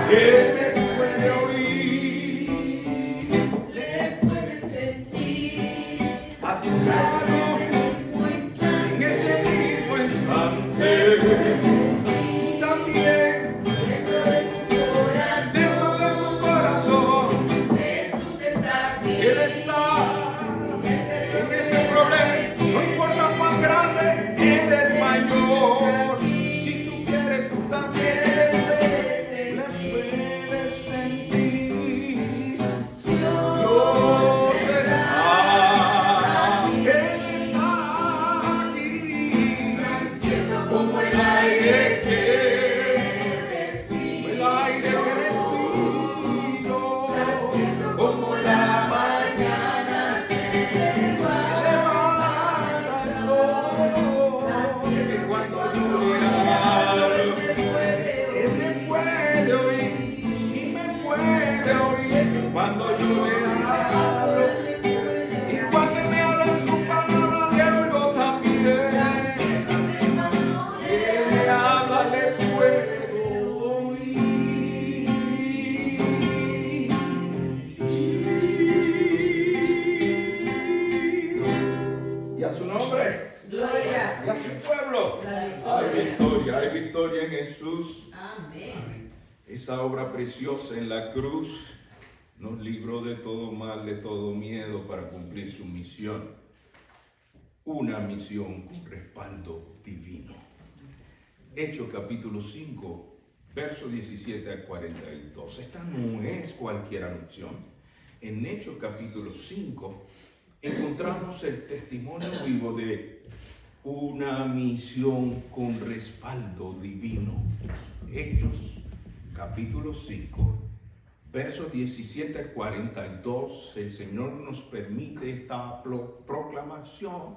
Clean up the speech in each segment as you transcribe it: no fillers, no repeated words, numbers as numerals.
Él me puede oír, le puedes sentir a tu lado, en ese mismo instante. También dentro de tu corazón. dentro de tu corazón, Jesús está aquí. Él está en ese problema. No importa cuán grande, Él es mayor. Si tú quieres, tú también le puedes sentir. Dios está, Él está aquí. Siento Como el aire que respiro, como la mañana levanta el sol, que cuando yo le hablo, Él me puede oír, y me puede oír cuando yo le hablo, y cuando me habla en su palabra le oigo también. Él me habla, le puedo oír. Y a su nombre, Gloria. y a su pueblo. Hay victoria en Jesús. Amén. Esa obra preciosa en la cruz nos libró de todo mal, de todo miedo para cumplir su misión. Una misión con respaldo divino. Hechos capítulo 5, verso 17 al 42. Esta no es cualquier anunción. En Hechos capítulo 5 encontramos el testimonio vivo de una misión con respaldo divino. Hechos capítulo 5, versos 17 al 42. El Señor nos permite esta proclamación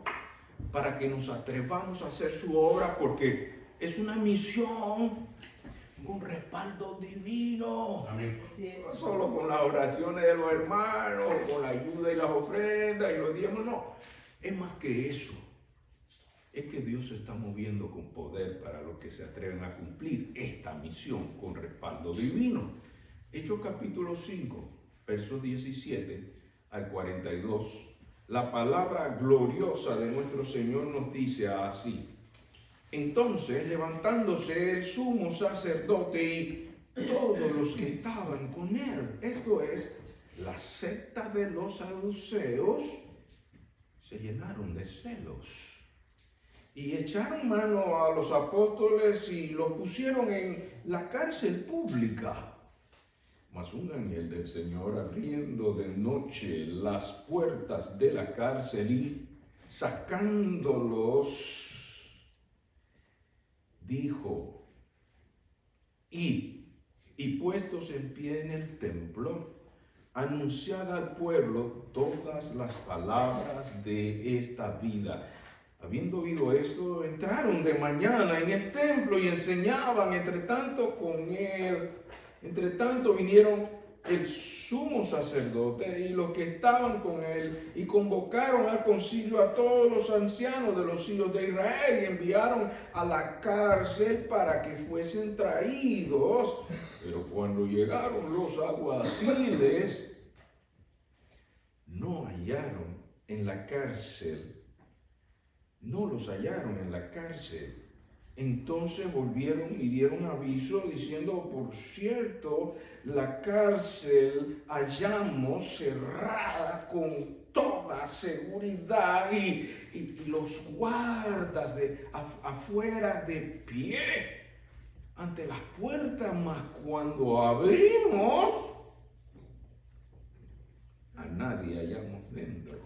para que nos atrevamos a hacer su obra, porque es una misión con respaldo divino. Amén. No solo con las oraciones de los hermanos, con la ayuda y las ofrendas y los diezmos, no. Es más que eso. Es que Dios se está moviendo con poder para los que se atreven a cumplir esta misión con respaldo divino. Hechos capítulo 5, versos 17 al 42. La palabra gloriosa de nuestro Señor nos dice así: entonces, levantándose el sumo sacerdote y todos los que estaban con él, esto es, la secta de los saduceos, se llenaron de celos y echaron mano a los apóstoles y los pusieron en la cárcel pública. Mas un ángel del Señor, abriendo de noche las puertas de la cárcel y sacándolos, dijo: id, y puestos en pie en el templo, anunciad al pueblo todas las palabras de esta vida. Habiendo oído esto, entraron de mañana en el templo y enseñaban. Entre tanto vinieron el sumo sacerdote y los que estaban con él, y convocaron al concilio a todos los ancianos de los hijos de Israel, y enviaron a la cárcel para que fuesen traídos. Pero cuando llegaron los alguaciles, no los hallaron en la cárcel. Entonces volvieron y dieron aviso diciendo: por cierto, la cárcel hallamos cerrada con toda seguridad y los guardas afuera de pie ante las puertas, mas cuando abrimos, a nadie hallamos dentro.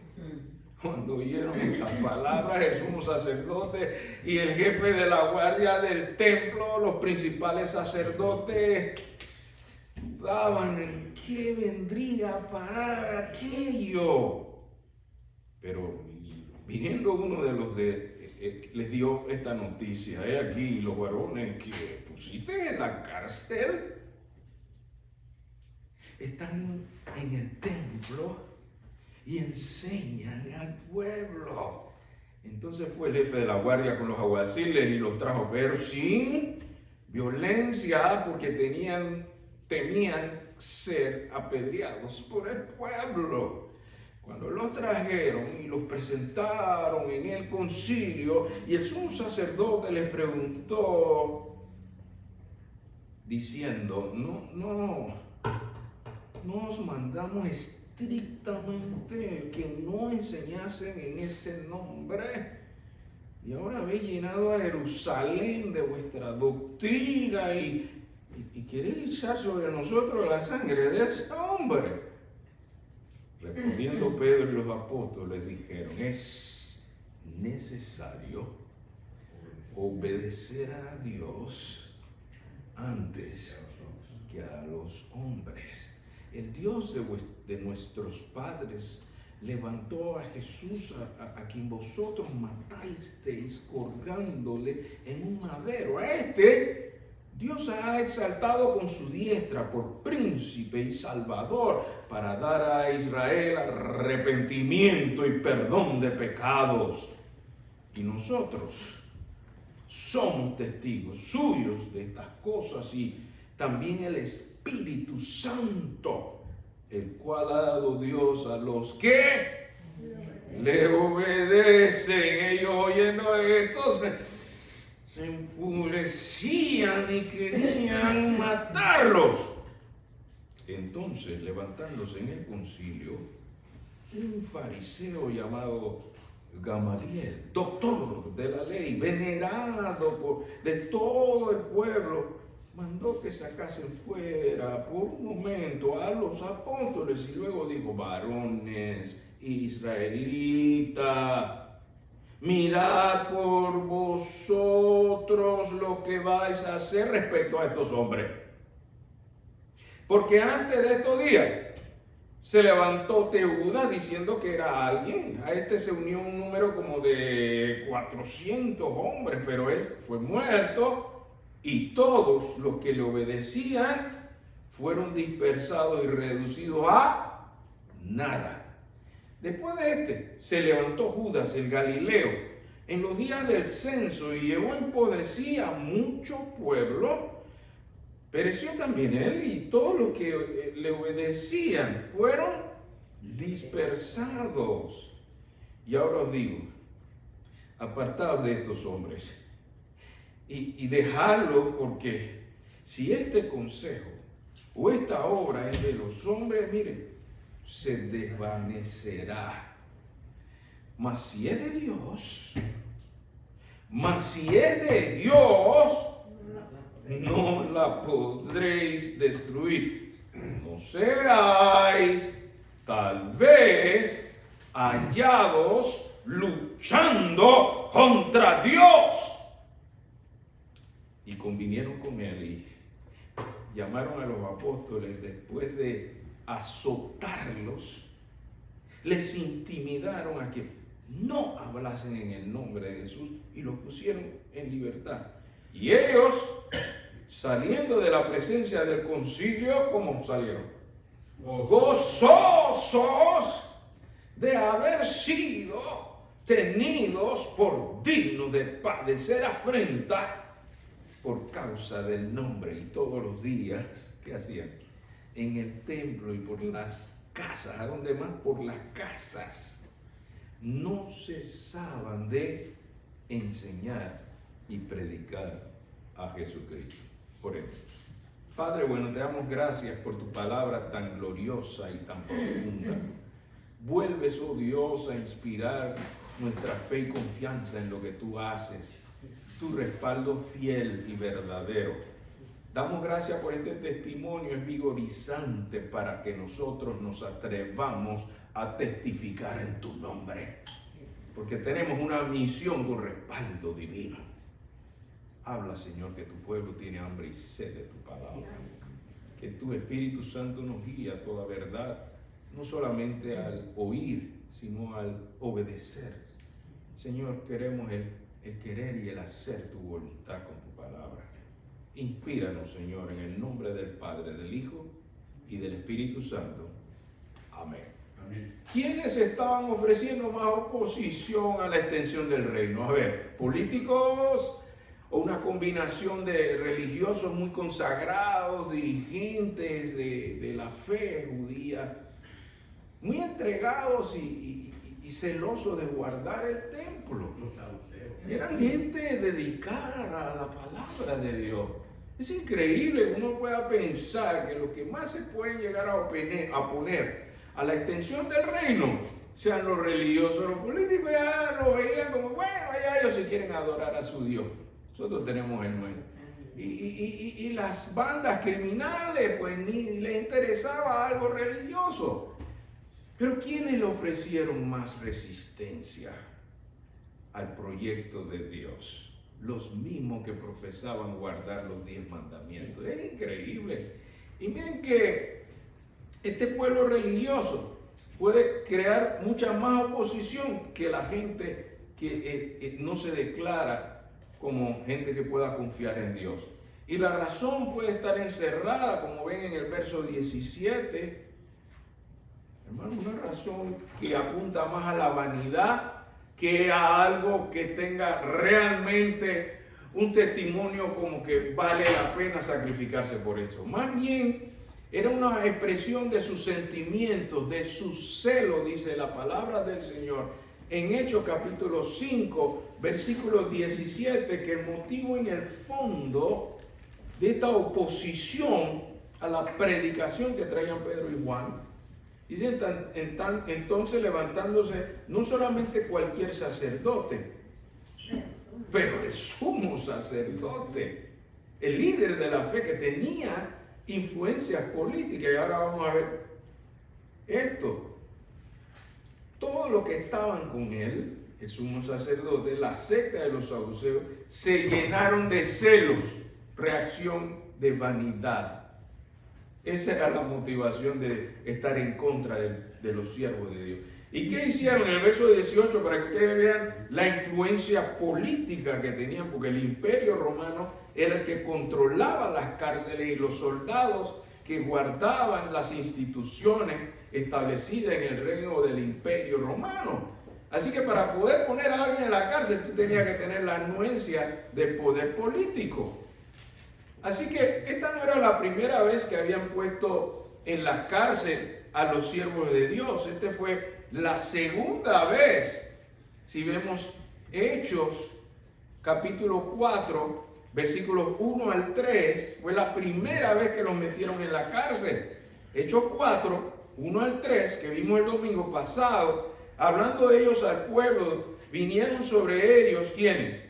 Cuando oyeron estas palabras, el sumo sacerdote y el jefe de la guardia del templo, los principales sacerdotes, dudaban en qué vendría a parar aquello. Pero viniendo uno de los les dio esta noticia: he aquí los varones que pusiste en la cárcel están en el templo y enseñan al pueblo. Entonces fue el jefe de la guardia con los alguaciles y los trajo, pero sin violencia, porque tenían temían ser apedreados por el pueblo. Cuando los trajeron y los presentaron en el concilio, y el sumo sacerdote les preguntó, diciendo, no os mandamos estrictamente que no enseñasen en ese nombre, y ahora habéis llenado a Jerusalén de vuestra doctrina y queréis echar sobre nosotros la sangre de ese hombre. Respondiendo Pedro y los apóstoles dijeron, es necesario obedecer a Dios antes que a los hombres. El Dios de nuestros padres levantó a Jesús, a quien vosotros matasteis colgándole en un madero. A este Dios ha exaltado con su diestra por príncipe y salvador para dar a Israel arrepentimiento y perdón de pecados. Y nosotros somos testigos suyos de estas cosas, y también el Espíritu Santo, el cual ha dado Dios a los que le obedecen. Ellos oyendo esto se enfurecían y querían matarlos. Entonces, levantándose en el concilio, un fariseo llamado Gamaliel, doctor de la ley, venerado de todo el pueblo, mandó que sacasen fuera por un momento a los apóstoles y luego dijo, varones israelitas, mirad por vosotros lo que vais a hacer respecto a estos hombres. Porque antes de estos días se levantó Teudas diciendo que era alguien. A este se unió un número como de 400 hombres, pero él fue muerto y todos los que le obedecían fueron dispersados y reducidos a nada. Después de este, se levantó Judas el Galileo en los días del censo y llevó en poesía mucho pueblo. Pereció también él y todos los que le obedecían fueron dispersados. Y ahora os digo, apartaos de estos hombres y dejadlos, porque si este consejo o esta obra es de los hombres, miren, se desvanecerá. Mas si es de Dios, no la podréis destruir. No seáis tal vez hallados luchando contra Dios. Y convinieron con él y llamaron a los apóstoles después de azotarlos, les intimidaron a que no hablasen en el nombre de Jesús y los pusieron en libertad. Y ellos, saliendo de la presencia del concilio, ¿cómo salieron? Gozosos de haber sido tenidos por dignos de padecer afrenta por causa del nombre. Y todos los días, ¿qué hacían? En el templo y por las casas, ¿a dónde más? Por las casas, no cesaban de enseñar y predicar a Jesucristo. Oremos. Padre bueno, te damos gracias por tu palabra tan gloriosa y tan profunda. Vuelves, oh Dios, a inspirar nuestra fe y confianza en lo que tú haces, tu respaldo fiel y verdadero. Damos gracias por este testimonio, es vigorizante para que nosotros nos atrevamos a testificar en tu nombre, porque tenemos una misión con respaldo divino. Habla, Señor, que tu pueblo tiene hambre y sed de tu palabra. Que tu Espíritu Santo nos guíe a toda verdad, no solamente al oír, sino al obedecer. Señor, queremos el querer y el hacer tu voluntad con tu palabra. Inspíranos, Señor, en el nombre del Padre, del Hijo y del Espíritu Santo. Amén. Amén. ¿Quiénes estaban ofreciendo más oposición a la extensión del reino? A ver, políticos o una combinación de religiosos muy consagrados, dirigentes de la fe judía, muy entregados y celosos de guardar el templo. Los saduceos. Eran gente dedicada a la palabra de Dios. Es increíble que uno pueda pensar que lo que más se pueden llegar a oponer a la extensión del reino sean los religiosos. Los políticos ya lo veían como, bueno, allá ellos si quieren adorar a su Dios. Nosotros tenemos el nuestro. Y las bandas criminales, pues ni les interesaba algo religioso. Pero ¿quiénes le ofrecieron más resistencia al proyecto de Dios? Los mismos que profesaban guardar los 10 mandamientos. Es increíble. Y miren que este pueblo religioso puede crear mucha más oposición que la gente que no se declara como gente que pueda confiar en Dios. Y la razón puede estar encerrada, como ven en el verso 17, hermano, una razón que apunta más a la vanidad que a algo que tenga realmente un testimonio como que vale la pena sacrificarse por eso. Más bien, era una expresión de sus sentimientos, de su celo, dice la palabra del Señor, en Hechos capítulo 5, versículo 17, que el motivo en el fondo de esta oposición a la predicación que traían Pedro y Juan, dice, entonces levantándose no solamente cualquier sacerdote, pero el sumo sacerdote, el líder de la fe que tenía influencias políticas. Y ahora vamos a ver esto. Todos los que estaban con él, el sumo sacerdote, la secta de los saduceos, se llenaron de celos, reacción de vanidad. Esa era la motivación de estar en contra de los siervos de Dios. ¿Y qué hicieron? En el verso 18, para que ustedes vean la influencia política que tenían, porque el imperio romano era el que controlaba las cárceles y los soldados que guardaban las instituciones establecidas en el reino del imperio romano. Así que para poder poner a alguien en la cárcel, tú tenías que tener la anuencia del poder político. Así que esta no era la primera vez que habían puesto en la cárcel a los siervos de Dios. Esta fue la segunda vez. Si vemos Hechos capítulo 4, versículos 1 al 3, fue la primera vez que los metieron en la cárcel. Hechos 4, 1 al 3, que vimos el domingo pasado, hablando de ellos al pueblo, vinieron sobre ellos, ¿quiénes?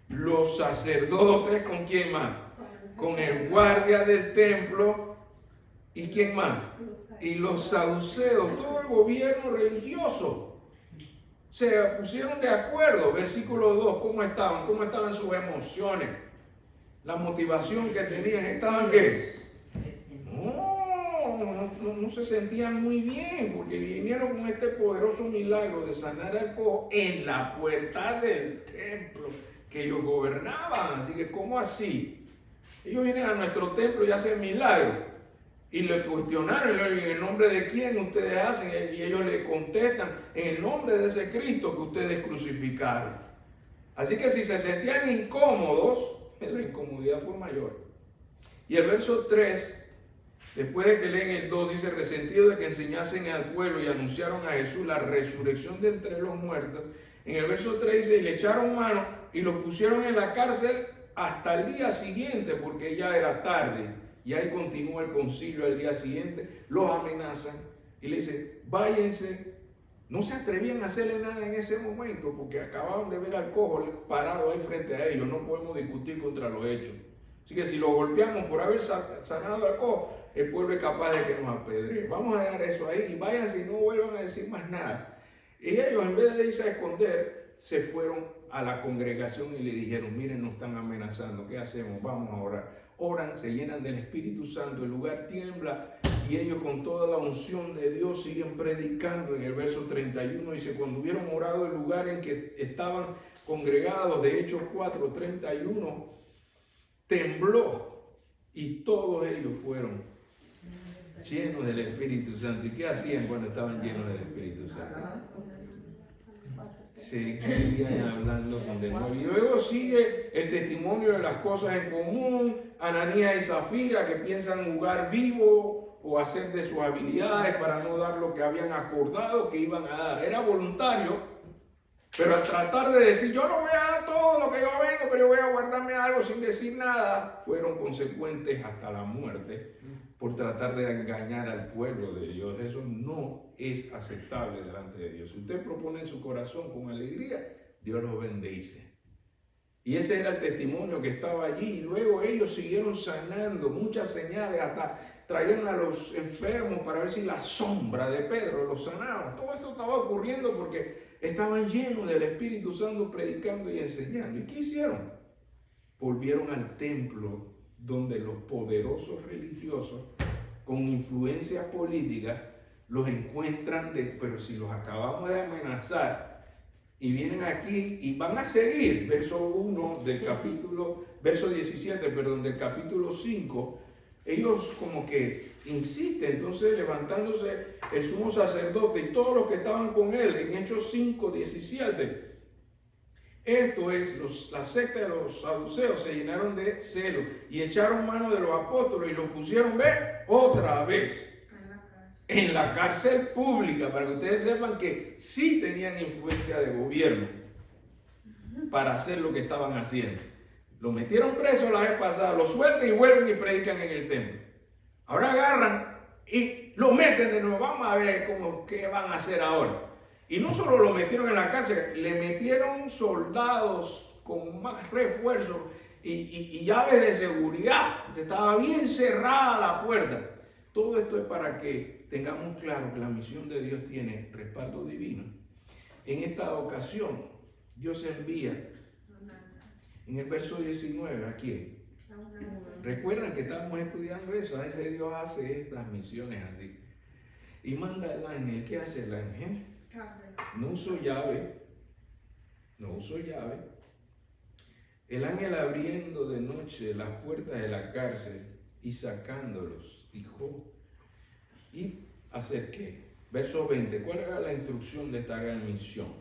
Los sacerdotes, ¿con quién más? Con el guardia del templo, ¿y quién más? Y los saduceos, todo el gobierno religioso. Se pusieron de acuerdo, versículo 2, ¿cómo estaban? ¿Cómo estaban sus emociones? La motivación que tenían, ¿estaban qué? No se sentían muy bien, porque vinieron con este poderoso milagro de sanar al cojo en la puerta del templo que ellos gobernaban. Así que, ¿cómo así? Ellos vienen a nuestro templo y hacen milagros. Y le cuestionaron, ¿en el nombre de quién ustedes hacen? Y ellos le contestan, en el nombre de ese Cristo que ustedes crucificaron. Así que si se sentían incómodos, la incomodidad fue mayor. Y el verso 3, después de que leen el 2, dice, resentido de que enseñasen al pueblo y anunciaron a Jesús la resurrección de entre los muertos. En el verso 3 dice, y le echaron mano y los pusieron en la cárcel hasta el día siguiente, porque ya era tarde. Y ahí continúa el concilio al día siguiente, los amenazan y le dicen, váyanse. No se atrevían a hacerle nada en ese momento, porque acababan de ver al cojo parado ahí frente a ellos. No podemos discutir contra los hechos. Así que si lo golpeamos por haber sanado al cojo, el pueblo es capaz de que nos apedree. Vamos a dejar eso ahí y váyanse y no vuelvan a decir más nada. Y ellos, en vez de irse a esconder, se fueron a la congregación y le dijeron, miren, nos están amenazando, ¿qué hacemos? Vamos a orar. Oran, se llenan del Espíritu Santo, el lugar tiembla y ellos con toda la unción de Dios siguen predicando. En el verso 31 dice, cuando hubieron orado el lugar en que estaban congregados, de Hechos 4, 31, tembló y todos ellos fueron llenos del Espíritu Santo. ¿Y qué hacían cuando estaban llenos del Espíritu Santo? seguían hablando con denuedo. Y luego sigue el testimonio de las cosas en común, Ananías y Zafira, que piensan jugar vivo o hacer de sus habilidades para no dar lo que habían acordado que iban a dar. Era voluntario, pero al tratar de decir, yo no voy a dar todo lo que yo vendo, pero yo voy a guardarme algo sin decir nada, fueron consecuentes hasta la muerte por tratar de engañar al pueblo de Dios. Eso no es aceptable delante de Dios. Si usted propone en su corazón con alegría, Dios lo bendice. Y ese era el testimonio que estaba allí. Y luego ellos siguieron sanando, muchas señales, hasta traían a los enfermos para ver si la sombra de Pedro los sanaba. Todo esto estaba ocurriendo porque estaban llenos del Espíritu Santo predicando y enseñando. ¿Y qué hicieron? Volvieron al templo donde los poderosos religiosos con influencia política los encuentran, pero si los acabamos de amenazar y vienen aquí y van a seguir, verso 1 del capítulo, verso 17, perdón, del capítulo 5, ellos como que insisten. Entonces levantándose el sumo sacerdote y todos los que estaban con él, en Hechos 5, 17, esto es, la secta de los saduceos se llenaron de celo y echaron mano de los apóstoles y los pusieron, otra vez en la cárcel pública, para que ustedes sepan que sí tenían influencia de gobierno para hacer lo que estaban haciendo. Lo metieron preso la vez pasada, lo sueltan y vuelven y predican en el templo. Ahora agarran y lo meten de nuevo. Vamos a ver qué van a hacer ahora. Y no solo lo metieron en la cárcel, le metieron soldados con más refuerzo y llaves de seguridad. Se estaba bien cerrada la puerta. Todo esto es para que tengamos claro que la misión de Dios tiene respaldo divino. En esta ocasión, Dios envía en el verso 19, ¿a quién? Recuerdan que estamos estudiando eso. A veces Dios hace estas misiones así. Y manda el ángel. ¿Qué hace el ángel? No usó llave. El ángel abriendo de noche las puertas de la cárcel y sacándolos, dijo, ¿y hacer qué? Verso 20, ¿cuál era la instrucción de esta gran misión?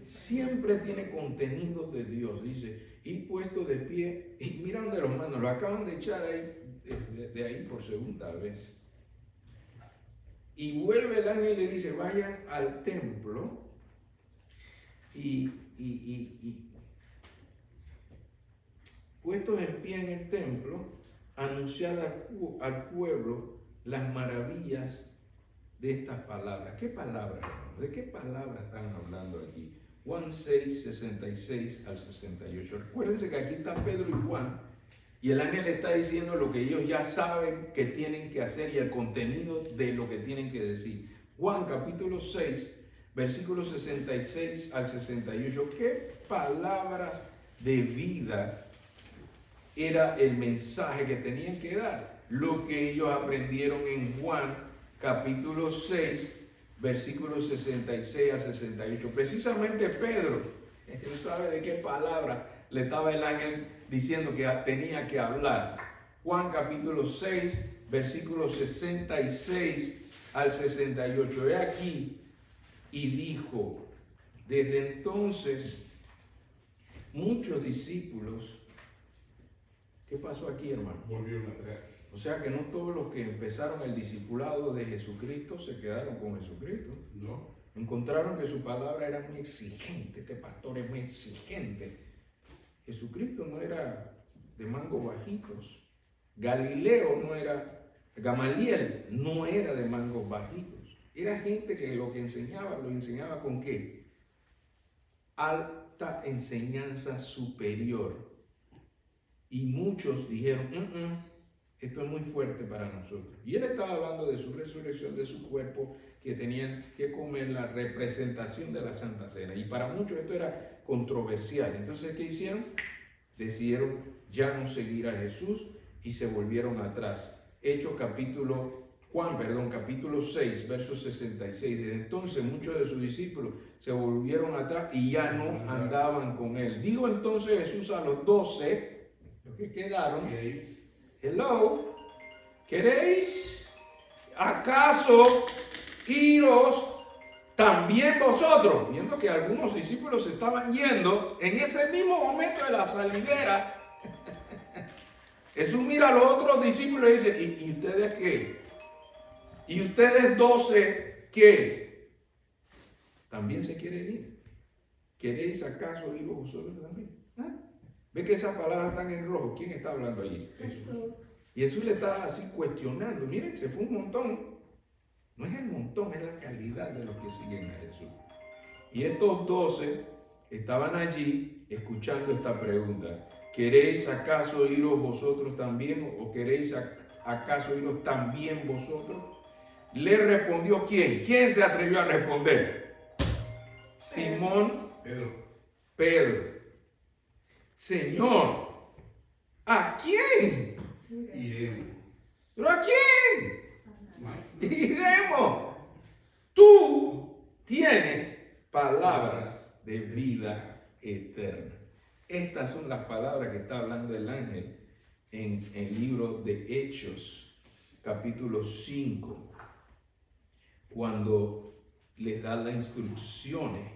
Siempre tiene contenido de Dios, dice, y puesto de pie, y mira donde los manos, lo acaban de echar ahí, de ahí por segunda vez. Y vuelve el ángel y le dice, vayan al templo y puestos en pie en el templo, anunciar al pueblo las maravillas de estas palabras. ¿Qué palabras, hermano? ¿De qué palabras están hablando aquí? Juan 6, 66 al 68. Recuérdense que aquí está Pedro y Juan, y el ángel está diciendo lo que ellos ya saben que tienen que hacer y el contenido de lo que tienen que decir. Juan capítulo 6, versículos 66 al 68. ¿Qué palabras de vida era el mensaje que tenían que dar? Lo que ellos aprendieron en Juan capítulo 6, versículos 66 a 68. Precisamente Pedro, él sabe de qué palabra le estaba el ángel diciendo que tenía que hablar. Juan capítulo 6, versículos 66 al 68. He aquí, y dijo, desde entonces muchos discípulos. ¿Qué pasó aquí, hermano? Volvieron atrás. O sea que no todos los que empezaron el discipulado de Jesucristo se quedaron con Jesucristo. No. Encontraron que su palabra era muy exigente. Este pastor es muy exigente. Jesucristo no era de mangos bajitos. Galileo no era, Gamaliel no era de mangos bajitos. Era gente que lo enseñaba ¿con qué? Alta enseñanza superior. Y muchos dijeron, esto es muy fuerte para nosotros. Y él estaba hablando de su resurrección, de su cuerpo, que tenían que comer la representación de la Santa Cena. Y para muchos esto era controversial. Entonces, ¿qué hicieron? Decidieron ya no seguir a Jesús y se volvieron atrás. Juan capítulo 6, verso 66. Desde entonces muchos de sus discípulos se volvieron atrás y ya no andaban con él. Digo entonces Jesús a los 12, los que quedaron, hello, ¿queréis acaso iros también vosotros, viendo que algunos discípulos se estaban yendo, en ese mismo momento de la salidera, Jesús mira a los otros discípulos y dice, ¿y ustedes qué? ¿Y ustedes 12 qué? ¿También se quieren ir? ¿Queréis acaso ir vosotros también? ¿Ah? ¿Ve que esas palabras están en rojo? ¿Quién está hablando allí? Jesús. Y Jesús le está así cuestionando. Miren, se fue un montón. No es el montón, es la calidad de los que siguen a Jesús. Y estos 12 estaban allí escuchando esta pregunta. ¿Queréis acaso iros vosotros también? ¿O queréis acaso iros también vosotros? Le respondió ¿quién? ¿Quién se atrevió a responder? Simón Pedro. Señor, ¿a quién? Iremos. ¿Pero a quién? Iremos. Tú tienes palabras de vida eterna. Estas son las palabras que está hablando el ángel en el libro de Hechos, capítulo 5, cuando les da las instrucciones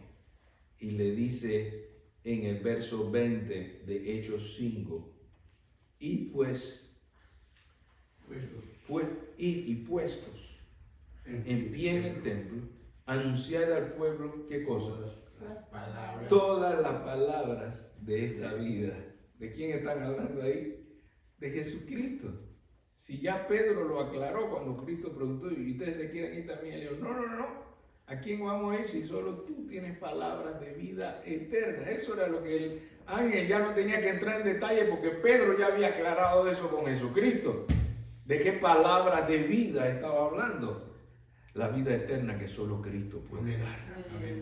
y le dice en el verso 20 de Hechos 5, y pues id y puestos en pie en el templo, anunciad al pueblo, ¿qué cosas? Todas las palabras de esta vida. ¿De quién están hablando ahí? De Jesucristo. Si ya Pedro lo aclaró cuando Cristo preguntó, ¿y ustedes se quieren ir también? Le dijo, no. ¿A quién vamos a ir si solo tú tienes palabras de vida eterna? Eso era lo que el ángel ya no tenía que entrar en detalle porque Pedro ya había aclarado eso con Jesucristo. ¿De qué palabras de vida estaba hablando? La vida eterna que solo Cristo puede dar.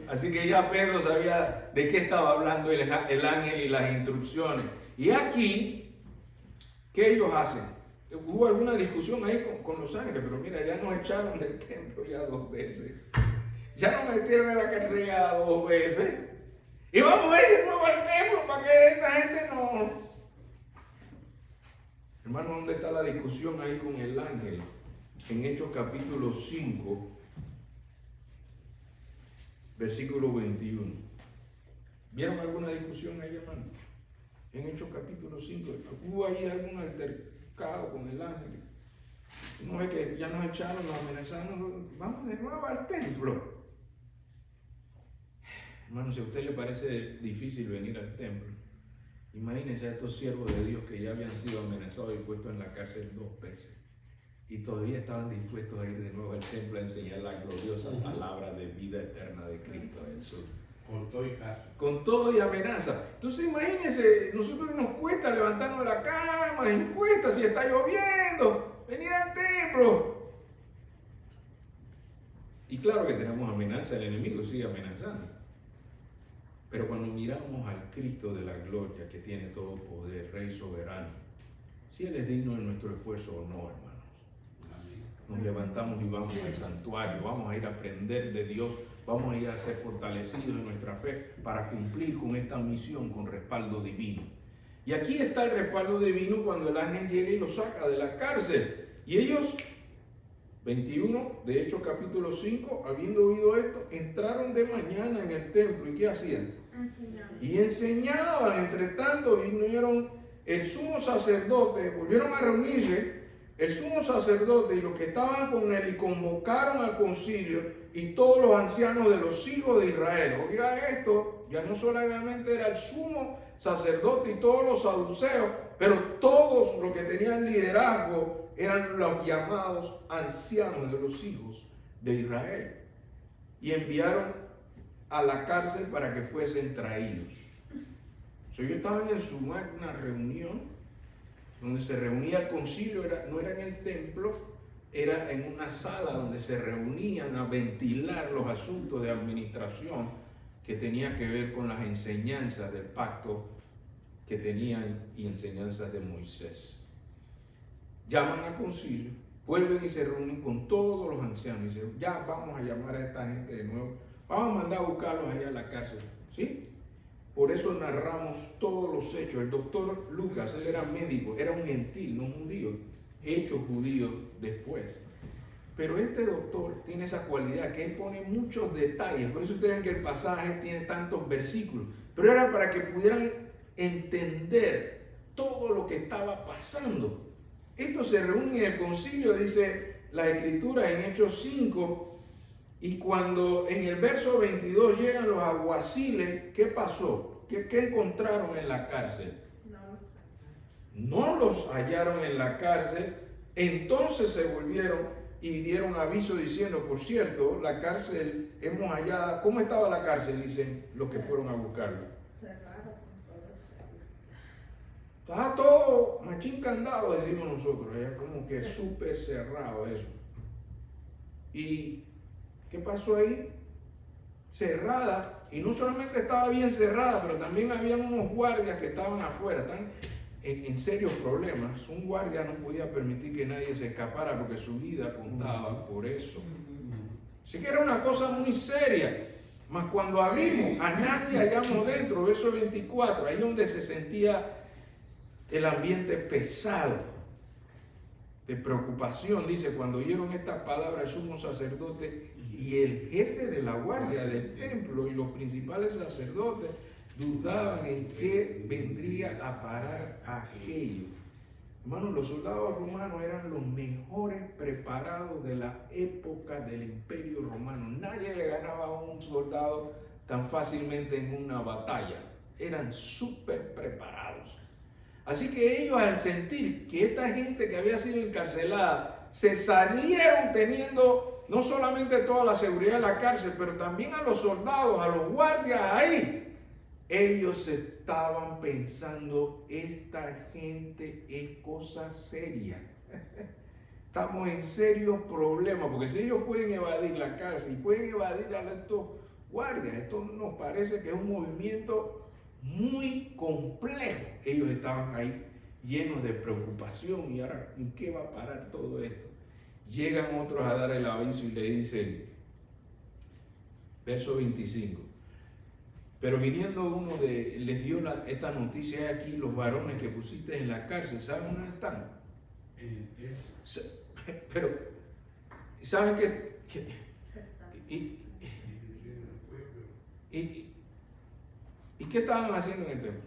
Así que ya Pedro sabía de qué estaba hablando el ángel y las instrucciones. Y aquí, ¿qué ellos hacen? Hubo alguna discusión ahí con los ángeles, pero mira, ya nos echaron del templo ya 2 veces. Ya nos metieron en la cárcel ya 2 veces. Y vamos a ir de nuevo al templo para que esta gente no... Hermano, ¿dónde está la discusión ahí con el ángel? En Hechos capítulo 5, versículo 21. ¿Vieron alguna discusión ahí, hermano? En Hechos capítulo 5, ¿hubo ahí algún altercado con el ángel? No es que ya nos echaron, nos amenazaron, vamos de nuevo al templo. Hermano, si a usted le parece difícil venir al templo, imagínense a estos siervos de Dios que ya habían sido amenazados y puestos en la cárcel 2 veces. Y todavía estaban dispuestos a ir de nuevo al templo a enseñar la gloriosa palabra de vida eterna de Cristo Jesús. Con todo y casa. Con todo y amenaza. Entonces imagínense, nosotros nos cuesta levantarnos de la cama, y nos cuesta si está lloviendo, venir al templo. Y claro que tenemos amenaza, el enemigo sigue amenazando. Pero cuando miramos al Cristo de la gloria que tiene todo poder, Rey soberano, si Él es digno de nuestro esfuerzo o no, hermanos. Nos levantamos y vamos al santuario, vamos a ir a aprender de Dios, vamos a ir a ser fortalecidos en nuestra fe para cumplir con esta misión con respaldo divino. Y aquí está el respaldo divino cuando el ángel llega y los saca de la cárcel. Y ellos, 21 de Hechos capítulo 5, habiendo oído esto, entraron de mañana en el templo. ¿Y qué hacían? Y enseñaban. Entre tanto vinieron el sumo sacerdote, volvieron a reunirse el sumo sacerdote y los que estaban con él y convocaron al concilio y todos los ancianos de los hijos de Israel. Oiga esto, ya no solamente era el sumo sacerdote y todos los saduceos, pero todos los que tenían liderazgo eran los llamados ancianos de los hijos de Israel. Y enviaron a la cárcel para que fuesen traídos. Ellos estaban en su magna reunión, donde se reunía el concilio, no era en el templo, era en una sala donde se reunían a ventilar los asuntos de administración que tenía que ver con las enseñanzas del pacto que tenían y enseñanzas de Moisés. Llaman al concilio, vuelven y se reúnen con todos los ancianos y dicen, ya vamos a llamar a esta gente de nuevo, vamos a mandar a buscarlos allá a la cárcel, ¿sí? Por eso narramos todos los hechos. El doctor Lucas, él era médico, era un gentil, no judío, hecho judío después. Pero este doctor tiene esa cualidad que él pone muchos detalles, por eso ustedes ven que el pasaje tiene tantos versículos, pero era para que pudieran entender todo lo que estaba pasando. Esto se reúne en el concilio, dice la escritura en Hechos 5, y cuando en el verso 22 llegan los alguaciles, ¿qué pasó? ¿Qué encontraron en la cárcel? No los hallaron en la cárcel, entonces se volvieron y dieron aviso diciendo, por cierto, la cárcel hemos hallado. ¿Cómo estaba la cárcel? Dicen los que fueron a buscarlo. Cerrado con todo eso. Estaba todo machín candado, decimos nosotros, era como que súper cerrado eso. ¿Y qué pasó ahí? Cerrada, y no solamente estaba bien cerrada, pero también había unos guardias que estaban afuera, están en serios problemas. Un guardia no podía permitir que nadie se escapara porque su vida contaba por eso. Así que era una cosa muy seria. Mas cuando abrimos, a nadie hallamos dentro, verso 24, ahí donde se sentía el ambiente pesado, de preocupación, dice, cuando oyeron estas palabras, el sumo sacerdote y el jefe de la guardia del templo y los principales sacerdotes dudaban en qué vendría a parar aquello. Hermanos, los soldados romanos eran los mejores preparados de la época del Imperio Romano. Nadie le ganaba a un soldado tan fácilmente en una batalla. Eran súper preparados. Así que ellos, al sentir que esta gente que había sido encarcelada se salieron teniendo no solamente toda la seguridad de la cárcel, pero también a los soldados, a los guardias ahí, ellos estaban pensando, esta gente es cosa seria. Estamos en serios problemas, porque si ellos pueden evadir la cárcel y pueden evadir a estos guardias, esto nos parece que es un movimiento muy complejo. Ellos estaban ahí llenos de preocupación, y ahora, ¿en qué va a parar todo esto? Llegan otros a dar el aviso y le dicen, verso 25, pero viniendo uno les dio esta noticia, aquí los varones que pusiste en la cárcel, ¿saben dónde están? Pero, ¿saben qué? ¿Y qué estaban haciendo en el templo?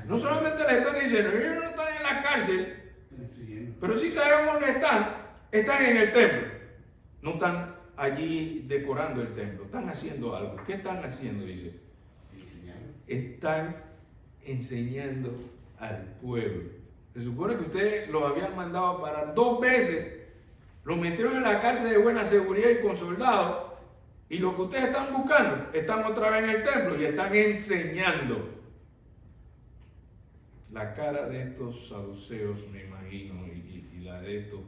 No solamente le están diciendo, ellos no están en la cárcel, pero sí sabemos dónde están. Están en el templo. No están allí decorando el templo, están haciendo algo. ¿Qué están haciendo? Dice. Están enseñando al pueblo. Se supone que ustedes los habían mandado a parar 2 veces, los metieron en la cárcel de buena seguridad y con soldados, y lo que ustedes están buscando, están otra vez en el templo y están enseñando. La cara de estos saduceos, me imagino, y la de estos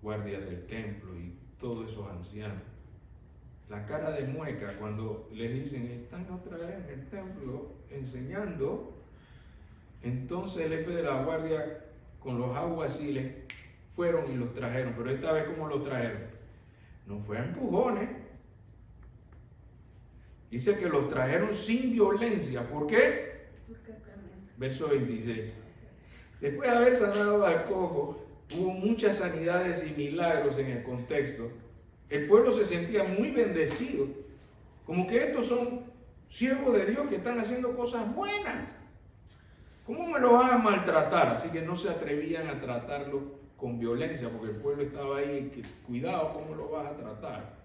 guardias del templo y todos esos ancianos, la cara de mueca cuando les dicen, están otra vez en el templo enseñando. Entonces el jefe de la guardia con los alguaciles fueron y los trajeron, pero esta vez, ¿cómo los trajeron? No fue a empujones. Dice que los trajeron sin violencia. ¿Por qué? Verso 26. Después de haber sanado al cojo, hubo muchas sanidades y milagros en el contexto. El pueblo se sentía muy bendecido, como que estos son siervos de Dios que están haciendo cosas buenas. ¿Cómo me lo van a maltratar? Así que no se atrevían a tratarlo con violencia, porque el pueblo estaba ahí, que, cuidado, ¿cómo lo vas a tratar?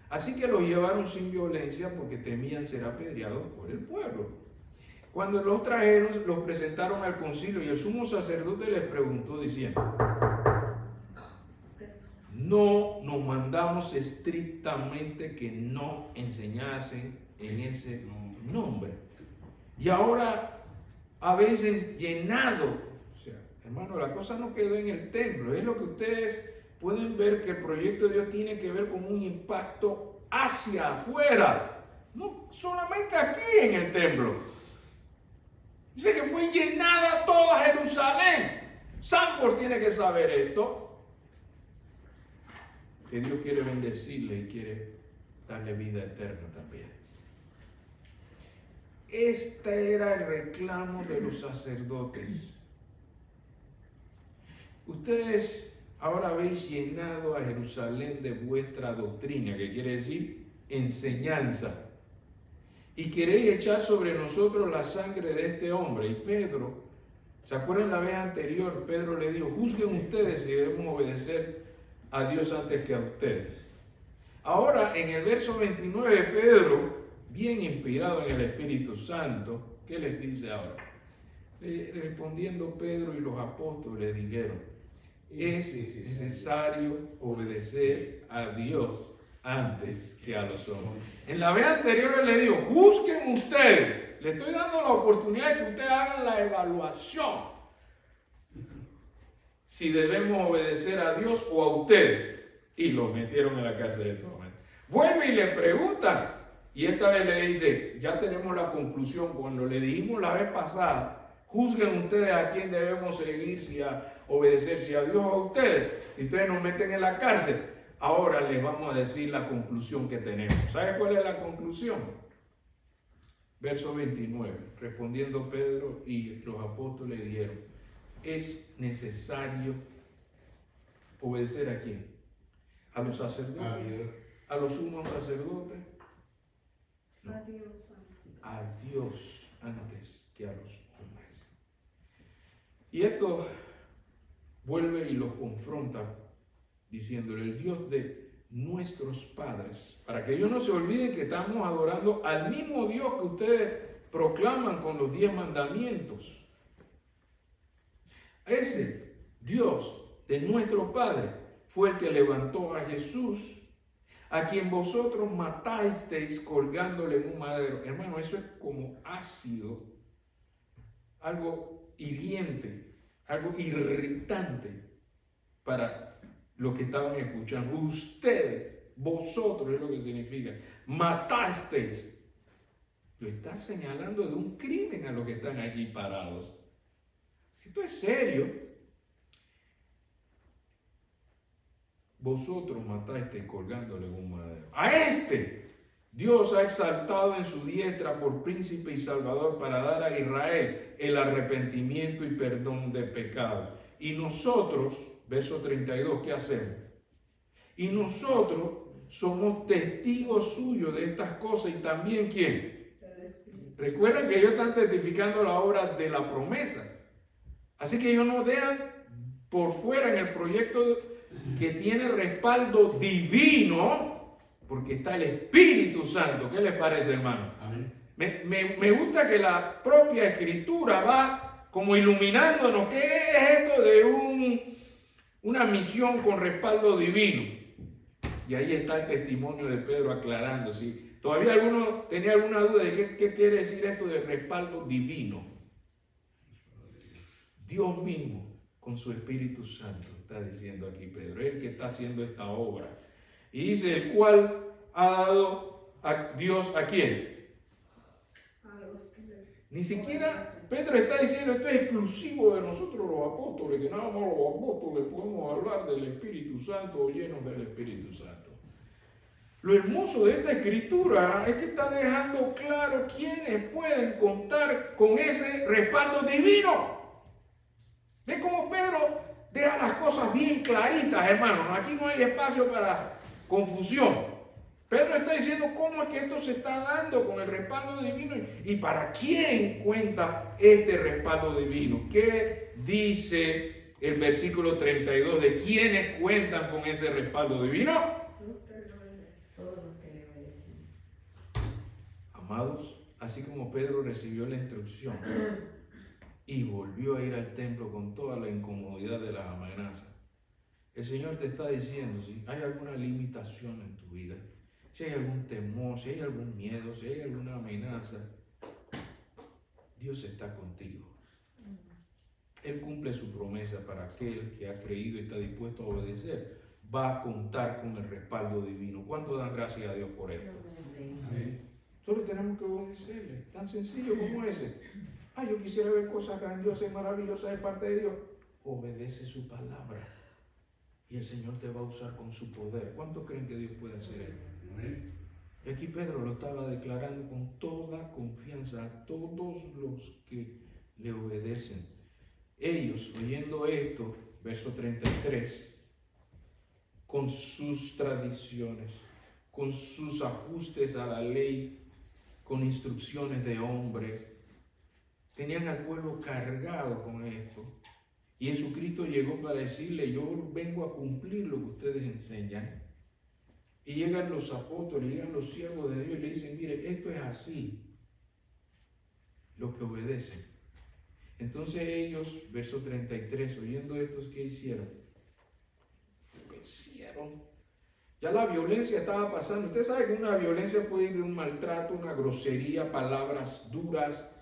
Así que los llevaron sin violencia porque temían ser apedreados por el pueblo. Cuando los trajeron, los presentaron al concilio y el sumo sacerdote les preguntó diciendo, no nos mandamos estrictamente que no enseñasen en ese nombre. Y ahora habéis llenado, o sea, hermano, la cosa no quedó en el templo, es lo que ustedes pueden ver, que el proyecto de Dios tiene que ver con un impacto hacia afuera, no solamente aquí en el templo. Dice que fue llenada toda Jerusalén. Sanford tiene que saber esto, que Dios quiere bendecirle y quiere darle vida eterna también. Este era el reclamo de los sacerdotes. Ustedes ahora habéis llenado a Jerusalén de vuestra doctrina, que quiere decir enseñanza, y queréis echar sobre nosotros la sangre de este hombre. Y Pedro, ¿se acuerdan la vez anterior? Pedro le dijo, juzguen ustedes si debemos obedecer a Dios antes que a ustedes. Ahora, en el verso 29, Pedro, bien inspirado en el Espíritu Santo, ¿qué les dice ahora? Respondiendo Pedro y los apóstoles dijeron, es necesario obedecer a Dios antes que a los hombres. En la vez anterior le digo, juzguen ustedes. Le estoy dando la oportunidad de que ustedes hagan la evaluación. Si debemos obedecer a Dios o a ustedes. Y los metieron en la cárcel de todo momento. Vuelve y le preguntan. Y esta vez le dice, ya tenemos la conclusión. Cuando le dijimos la vez pasada, juzguen ustedes a quién debemos seguir, si a obedecer, si a Dios o a ustedes. Y ustedes nos meten en la cárcel. Ahora les vamos a decir la conclusión que tenemos. ¿Sabe cuál es la conclusión? Verso 29. Respondiendo Pedro y los apóstoles dijeron, es necesario obedecer ¿a quién? ¿A los sacerdotes? ¿A los sumos sacerdotes? No. A Dios antes que a los hombres. Y esto vuelve y los confronta diciéndole, el Dios de nuestros padres, para que ellos no se olviden que estamos adorando al mismo Dios que ustedes proclaman con los 10 mandamientos. Ese Dios de nuestro Padre fue el que levantó a Jesús, a quien vosotros matasteis colgándole en un madero. Hermano, eso es como ácido, algo hiriente, algo irritante para los que estaban escuchando. Ustedes, vosotros es lo que significa, matasteis. Lo está señalando de un crimen a los que están allí parados. Esto es serio. Vosotros matasteis colgándole en un madero. A este Dios ha exaltado en su diestra por príncipe y salvador para dar a Israel el arrepentimiento y perdón de pecados. Y nosotros, verso 32, ¿qué hacemos? Y nosotros somos testigos suyos de estas cosas y también ¿quién? Recuerden que ellos están testificando la obra de la promesa. Así que ellos no dejan por fuera en el proyecto que tiene respaldo divino, porque está el Espíritu Santo. ¿Qué les parece, hermano? Amén. Me gusta que la propia Escritura va como iluminándonos. ¿Qué es esto de una misión con respaldo divino? Y ahí está el testimonio de Pedro aclarando. ¿Sí? Todavía alguno tenía alguna duda de qué quiere decir esto de respaldo divino. Dios mismo, con su Espíritu Santo, está diciendo aquí Pedro, es el que está haciendo esta obra. Y dice, el cual ha dado a Dios ¿a quién? Ni siquiera Pedro está diciendo, esto es exclusivo de nosotros los apóstoles, que nada más los apóstoles podemos hablar del Espíritu Santo o llenos del Espíritu Santo. Lo hermoso de esta escritura es que está dejando claro quiénes pueden contar con ese respaldo divino. ¿Ves cómo Pedro deja las cosas bien claritas, hermanos? Aquí no hay espacio para confusión. Pedro está diciendo cómo es que esto se está dando con el respaldo divino y para quién cuenta este respaldo divino. ¿Qué dice el versículo 32 de quiénes cuentan con ese respaldo divino? Todos los que le obedecen. Amados, así como Pedro recibió la instrucción y volvió a ir al templo con toda la incomodidad de las amenazas, el Señor te está diciendo, si hay alguna limitación en tu vida, si hay algún temor, si hay algún miedo, si hay alguna amenaza, Dios está contigo. Él cumple su promesa para aquel que ha creído y está dispuesto a obedecer. Va a contar con el respaldo divino. ¿Cuánto dan gracias a Dios por esto? Amén. Solo tenemos que obedecerle. Tan sencillo como ese. Yo quisiera ver cosas grandiosas y maravillosas de parte de Dios. Obedece su palabra. Y el Señor te va a usar con su poder. ¿Cuánto creen que Dios puede hacer esto? Amén. Y aquí Pedro lo estaba declarando con toda confianza a todos los que le obedecen. Ellos, oyendo esto, verso 33, con sus tradiciones, con sus ajustes a la ley, con instrucciones de hombres. Tenían al pueblo cargado con esto. Y Jesucristo llegó para decirle, yo vengo a cumplir lo que ustedes enseñan. Y llegan los apóstoles, llegan los siervos de Dios y le dicen, mire, esto es así, lo que obedecen. Entonces ellos, verso 33, oyendo estos, ¿qué hicieron? Vencieron. Ya la violencia estaba pasando. Usted sabe que una violencia puede ir de un maltrato, una grosería, palabras duras,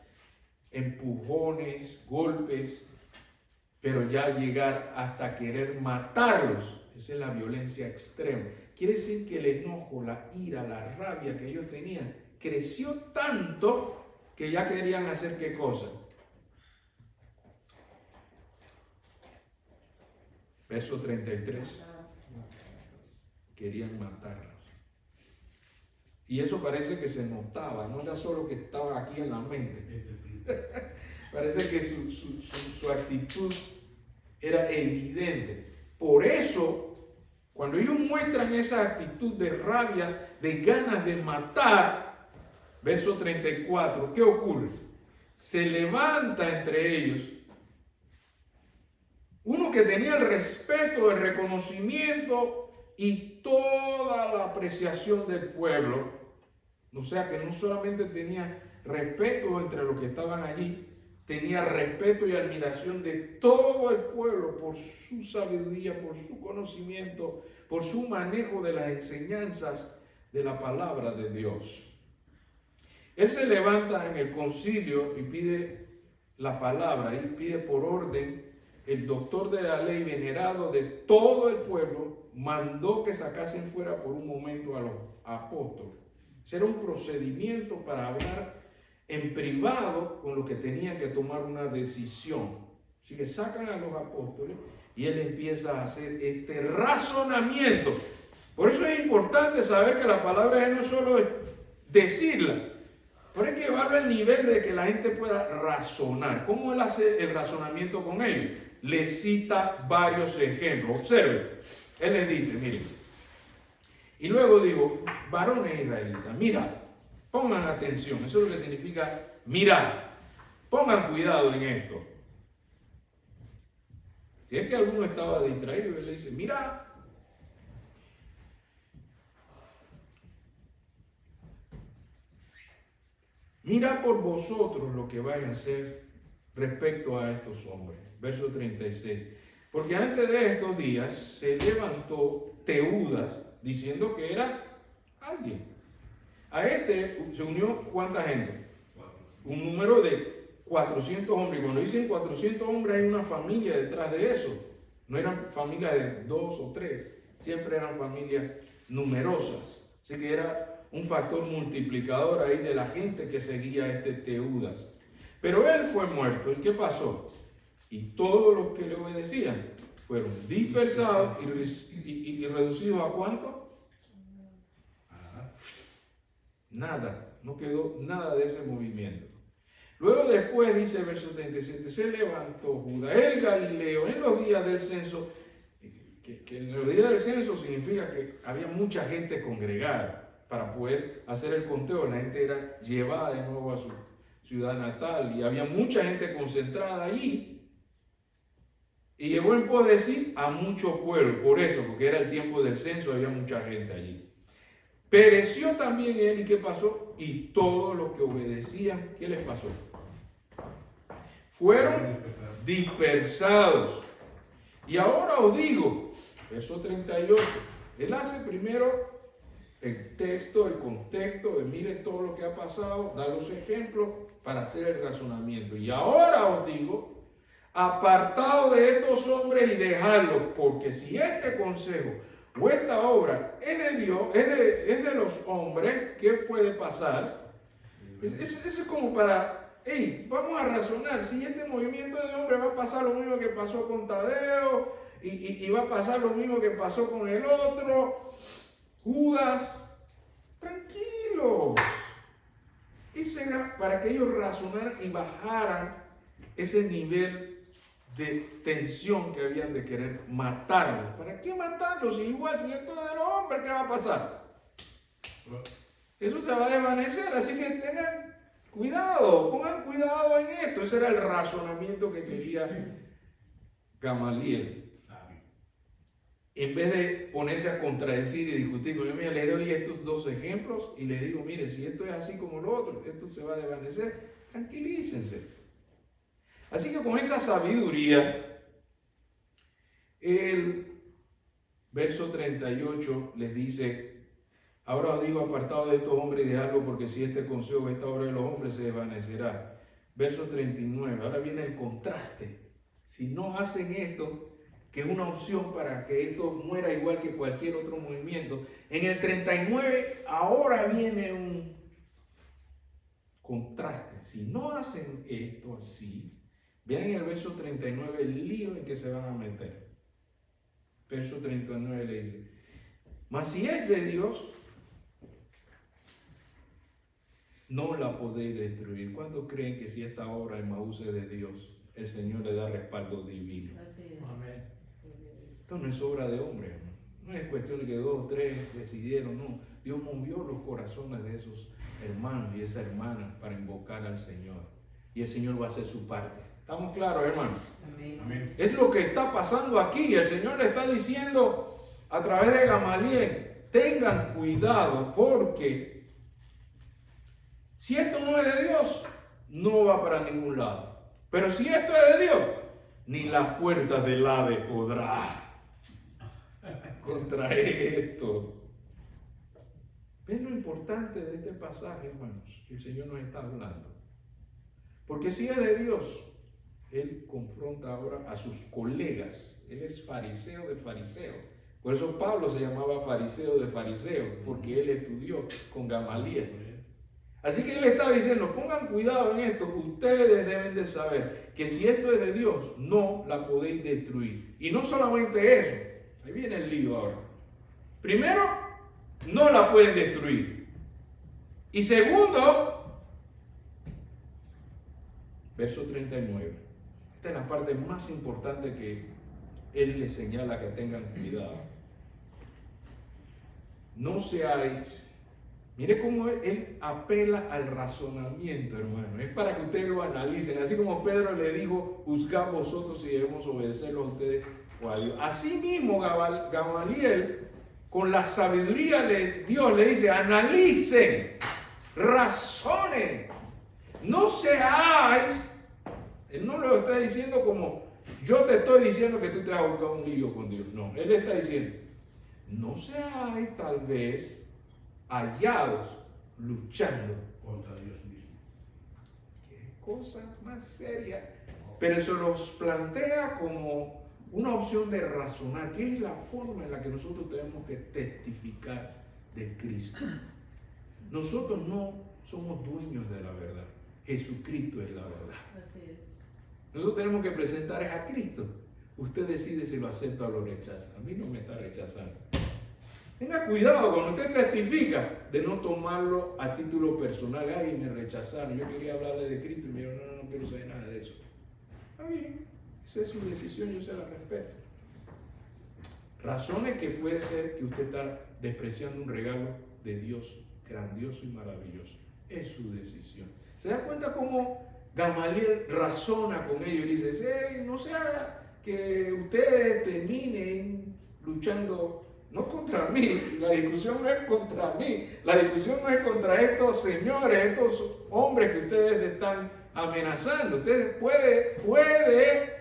empujones, golpes, pero ya llegar hasta querer matarlos. Esa es la violencia extrema. Quiere decir que el enojo, la ira, la rabia que ellos tenían creció tanto que ya querían hacer ¿qué cosa? Verso 33. Querían matarlos. Y eso parece que se notaba, no era solo que estaba aquí en la mente. Parece que su actitud era evidente. Por eso, cuando ellos muestran esa actitud de rabia, de ganas de matar, verso 34, ¿qué ocurre? Se levanta entre ellos uno que tenía el respeto, el reconocimiento y toda la apreciación del pueblo. O sea que no solamente tenía respeto entre los que estaban allí, tenía respeto y admiración de todo el pueblo por su sabiduría, por su conocimiento, por su manejo de las enseñanzas de la palabra de Dios. Él se levanta en el concilio y pide la palabra, y pide por orden. El doctor de la ley, venerado de todo el pueblo, mandó que sacasen fuera por un momento a los apóstoles. Ese era un procedimiento para hablar en privado con los que tenían que tomar una decisión. Así que sacan a los apóstoles y él empieza a hacer este razonamiento. Por eso es importante saber que la palabra de Dios no solo es decirla, pero hay que llevarlo al nivel de que la gente pueda razonar. ¿Cómo él hace el razonamiento con ellos? Les cita varios ejemplos. Observen, él les dice, miren, y luego digo, varones israelitas, mirad, pongan atención, eso es lo que significa mirar, pongan cuidado en esto. Si es que alguno estaba distraído, él le dice, mirad, mirad por vosotros lo que vais a hacer respecto a estos hombres. Verso 36. Porque antes de estos días se levantó Teudas diciendo que era alguien. A este se unió ¿cuánta gente? Un número de 400 hombres. Y cuando dicen 400 hombres hay una familia detrás de eso. No eran familias de 2 o 3. Siempre eran familias numerosas. Así que era un factor multiplicador ahí de la gente que seguía a este Teudas. Pero él fue muerto. ¿Y qué pasó? Y todos los que le obedecían fueron dispersados y reducidos ¿a cuánto? Nada, no quedó nada de ese movimiento. Luego después dice el verso 37, se levantó Judá, el Galileo, en los días del censo, que en los días del censo significa que había mucha gente congregada para poder hacer el conteo. La gente era llevada de nuevo a su ciudad natal y había mucha gente concentrada allí. Y llegó en pos de sí a mucho pueblo, por eso, porque era el tiempo del censo, había mucha gente allí. Pereció también él, ¿y qué pasó? Y todos los que obedecían, ¿qué les pasó? Fueron dispersados. Y ahora os digo, verso 38, él hace primero el texto, el contexto de miren todo lo que ha pasado, da los ejemplos para hacer el razonamiento. Y ahora os digo, apartaos de estos hombres y dejadlos, porque si este consejo o esta obra es de Dios, es de los hombres, ¿qué puede pasar? Eso es como para, vamos a razonar, si este movimiento de hombres va a pasar lo mismo que pasó con Tadeo, y va a pasar lo mismo que pasó con el otro, Judas, tranquilos. Eso era para que ellos razonaran y bajaran ese nivel de tensión que habían de querer matarlos. ¿Para qué matarlos? Igual, si esto es de los hombres, ¿qué va a pasar? Eso se va a desvanecer, así que tengan cuidado, pongan cuidado en esto. Ese era el razonamiento que quería Gamaliel. Sabio. En vez de ponerse a contradecir y discutir, yo mira, les doy estos dos ejemplos y les digo, mire, si esto es así como lo otro, esto se va a desvanecer, tranquilícense. Así que con esa sabiduría, el verso 38 les dice, ahora os digo, apartado de estos hombres y dejadlo, porque si este consejo, esta obra de los hombres se desvanecerá. Verso 39, ahora viene el contraste. Si no hacen esto, que es una opción para que esto muera igual que cualquier otro movimiento, en el 39 ahora viene un contraste. Si no hacen esto así, vean en el verso 39 el lío en que se van a meter. Verso 39 le dice, mas si es de Dios, no la podéis destruir. ¿Cuántos creen que si esta obra de Maús es de Dios, el Señor le da respaldo divino? Así es. Amén. Esto no es obra de hombre, hermano. No es cuestión de que 2 o 3 decidieron, no. Dios movió los corazones de esos hermanos y esa hermana para invocar al Señor. Y el Señor va a hacer su parte. ¿Estamos claros, hermano? Amén. Amén. Es lo que está pasando aquí. El Señor le está diciendo a través de Gamaliel, tengan cuidado porque si esto no es de Dios, no va para ningún lado. Pero si esto es de Dios, ni las puertas del Hades podrá contra esto. ¿Ven lo importante de este pasaje, hermanos? Que el Señor nos está hablando. Porque si es de Dios, Él confronta ahora a sus colegas. Él es fariseo de fariseos. Por eso Pablo se llamaba fariseo de fariseos, porque él estudió con Gamaliel. Así que él está diciendo, pongan cuidado en esto, ustedes deben de saber que si esto es de Dios, no la podéis destruir. Y no solamente eso, ahí viene el lío ahora. Primero, no la pueden destruir. Y segundo, verso 39. Esta es la parte más importante que él les señala que tengan cuidado. No seáis. Mire cómo él apela al razonamiento, hermano. Es para que ustedes lo analicen. Así como Pedro le dijo, juzgad vosotros si debemos obedecerlo a ustedes o a Dios. Así mismo Gamaliel, con la sabiduría de Dios, le dice, analicen, razonen. No seáis, él no lo está diciendo como, yo te estoy diciendo que tú te vas a buscar un lío con Dios. No, él está diciendo, no seáis tal vez hallados luchando Contra Dios mismo. qué cosa más seria, pero se los plantea como una opción de razonar, que es la forma en la que nosotros tenemos que testificar de Cristo. Nosotros no somos dueños de la verdad, Jesucristo es la verdad. Así es. Nosotros tenemos que presentar a Cristo. Usted decide si lo acepta o lo rechaza. A mí no me está rechazando. Tenga cuidado cuando usted testifica de no tomarlo a título personal. Ay, me rechazaron. Yo quería hablarle de Cristo y me dijeron, no quiero saber nada de eso. Está bien, esa es su decisión, yo se la respeto. Razones que puede ser que usted está despreciando un regalo de Dios grandioso y maravilloso. Es su decisión. ¿Se da cuenta cómo Gamaliel razona con ellos y dice, hey, no sea que ustedes terminen luchando? No contra mí, la discusión no es contra mí, la discusión no es contra estos señores, estos hombres que ustedes están amenazando. Ustedes puede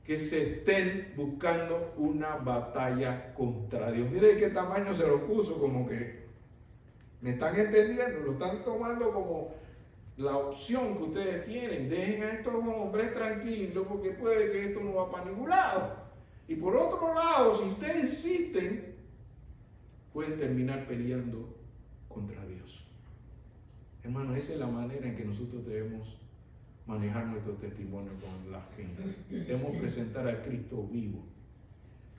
que se estén buscando una batalla contra Dios. Mire qué tamaño se lo puso, como que me están entendiendo, lo están tomando como la opción que ustedes tienen. Dejen a estos hombres tranquilos porque puede que esto no va para ningún lado. Y por otro lado, si ustedes insisten, pueden terminar peleando contra Dios. Hermano, esa es la manera en que nosotros debemos manejar nuestro testimonio con la gente. Debemos presentar al Cristo vivo.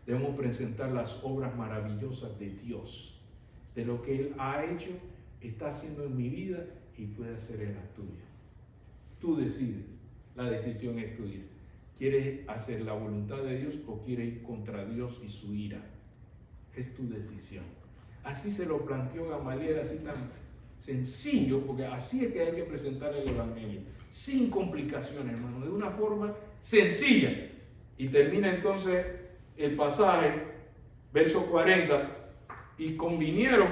Debemos presentar las obras maravillosas de Dios, de lo que Él ha hecho, está haciendo en mi vida y puede hacer en la tuya. Tú decides, la decisión es tuya. ¿Quieres hacer la voluntad de Dios o quieres ir contra Dios y su ira? Es tu decisión. Así se lo planteó Gamaliel, así tan sencillo, porque así es que hay que presentar el Evangelio, sin complicaciones, hermano, de una forma sencilla. Y termina entonces el pasaje, verso 40, y convinieron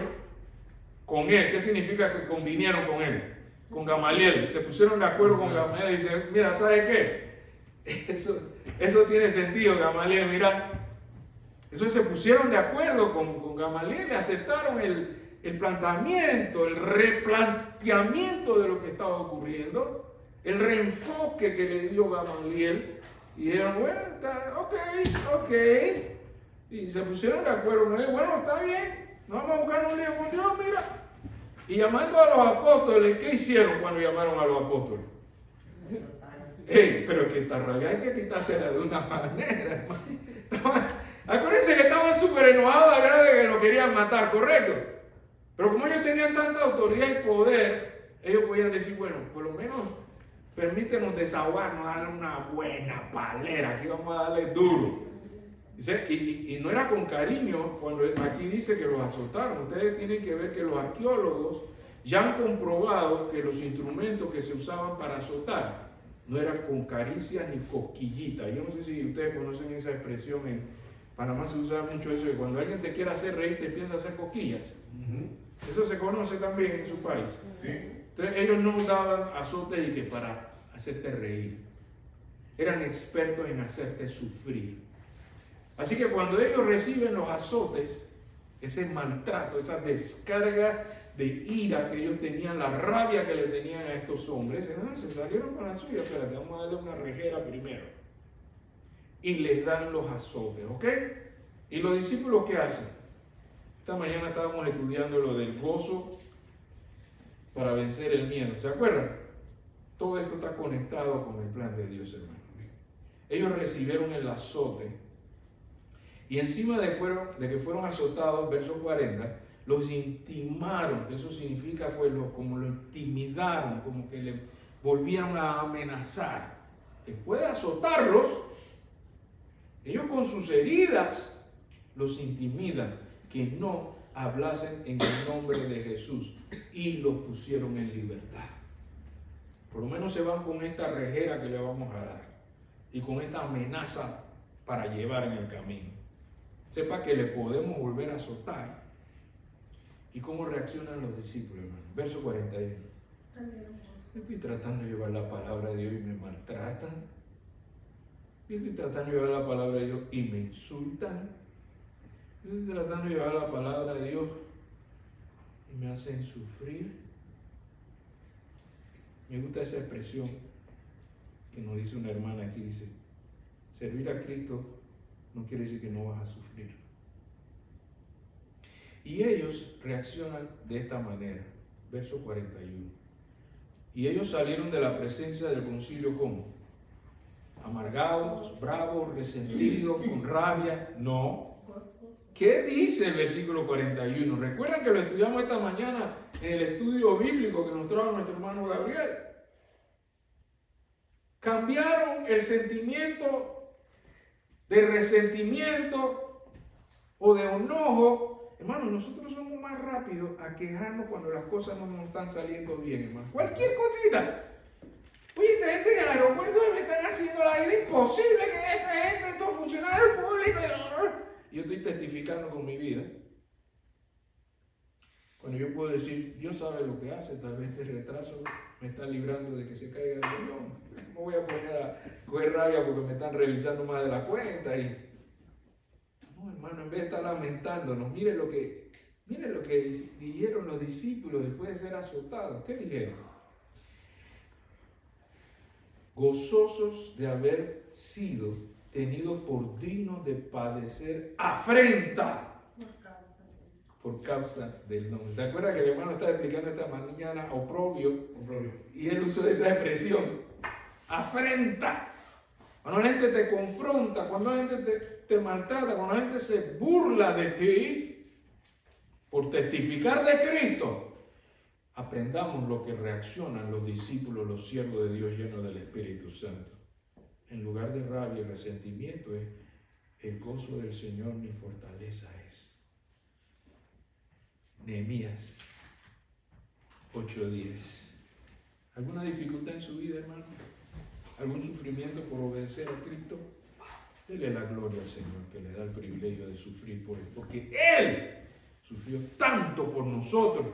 con él. ¿Qué significa que convinieron con él? Con Gamaliel. Se pusieron de acuerdo con Gamaliel y dicen, mira, ¿sabes qué? Eso tiene sentido, Gamaliel, mira. Eso se pusieron de acuerdo con Gamaliel y aceptaron el planteamiento, el replanteamiento de lo que estaba ocurriendo, el reenfoque que le dio Gamaliel. Y dijeron, bueno, ok. Y se pusieron de acuerdo con él, bueno, está bien, no vamos a buscar un lío con Dios, mira. Y llamando a los apóstoles, ¿qué hicieron cuando llamaron a los apóstoles? Pero que esta rabia hay que quitársela de una manera, hermano. Acuérdense que estaban súper enojados al grado de que lo querían matar, ¿correcto? Pero como ellos tenían tanta autoridad y poder, ellos podían decir, bueno, por lo menos permítenos desahogarnos, darle una buena palera, aquí vamos a darle duro. Y no era con cariño, cuando aquí dice que los azotaron. Ustedes tienen que ver que los arqueólogos ya han comprobado que los instrumentos que se usaban para azotar no eran con caricias ni cosquillitas. Yo no sé si ustedes conocen esa expresión, en Panamá se usa mucho eso, de cuando alguien te quiere hacer reír te empieza a hacer cosquillas. Eso se conoce también en su país. Sí. Entonces ellos no daban azotes y que para hacerte reír. Eran expertos en hacerte sufrir. Así que cuando ellos reciben los azotes, ese maltrato, esa descarga de ira que ellos tenían, la rabia que le tenían a estos hombres, se salieron con la suya. Espérate, vamos a darle una rejera primero. Y les dan los azotes, ¿ok? ¿Y los discípulos qué hacen? Esta mañana estábamos estudiando lo del gozo para vencer el miedo. ¿Se acuerdan? Todo esto está conectado con el plan de Dios, hermano. Ellos recibieron el azote y encima de que fueron azotados, verso 40, los intimaron. Eso significa como lo intimidaron, como que le volvieron a amenazar. Después de azotarlos, ellos con sus heridas los intimidan, que no hablasen en el nombre de Jesús, y los pusieron en libertad. Por lo menos se van con esta rejera que le vamos a dar y con esta amenaza para llevar en el camino. Sepa que le podemos volver a azotar. ¿Y cómo reaccionan los discípulos, hermano? Verso 41. Yo estoy tratando de llevar la palabra de Dios y me maltratan. Yo estoy tratando de llevar la palabra de Dios y me insultan. Yo estoy tratando de llevar la palabra de Dios y me hacen sufrir. Me gusta esa expresión que nos dice una hermana aquí, dice, servir a Cristo no quiere decir que no vas a sufrir. Y ellos reaccionan de esta manera, verso 41. Y ellos salieron de la presencia del concilio ¿cómo? Amargados, bravos, resentidos, con rabia. No. ¿Qué dice el versículo 41? Recuerdan que lo estudiamos esta mañana en el estudio bíblico que nos trajo nuestro hermano Gabriel. Cambiaron el sentimiento de resentimiento o de enojo. Hermano, nosotros somos más rápidos a quejarnos cuando las cosas no nos están saliendo bien, hermano. Cualquier cosita. Oye, esta gente en el aeropuerto me están haciendo la vida imposible, que esta gente, estos funcionarios públicos. Yo estoy testificando con mi vida. Cuando yo puedo decir, Dios sabe lo que hace, tal vez este retraso me está librando de que se caiga el avión. No voy a poner a coger rabia porque me están revisando más de la cuenta. No, hermano, en vez de estar lamentándonos, miren lo que dijeron los discípulos después de ser azotados. ¿Qué dijeron? Gozosos de haber sido tenidos por dignos de padecer afrenta por causa del nombre. ¿Se acuerda que el hermano estaba explicando esta mañana oprobio? Y él usó esa expresión, afrenta. Cuando la gente te confronta, cuando la gente te maltrata, cuando la gente se burla de ti por testificar de Cristo, aprendamos lo que reaccionan los discípulos, los siervos de Dios llenos del Espíritu Santo. en lugar de rabia y resentimiento, es el gozo del Señor mi fortaleza es. Nehemías 8:10. ¿Alguna dificultad en su vida, hermano? ¿Algún sufrimiento por obedecer a Cristo? Dele la gloria al Señor que le da el privilegio de sufrir por Él, porque Él sufrió tanto por nosotros.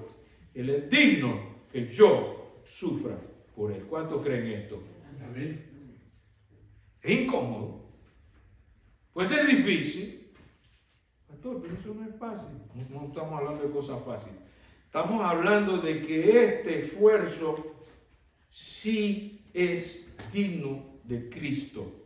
Él es digno que yo sufra por Él. ¿Cuántos creen esto? Amén. Es incómodo. Puede ser difícil. Pastor, pero eso no es fácil. No estamos hablando de cosas fáciles. Estamos hablando de que este esfuerzo sí es digno de Cristo.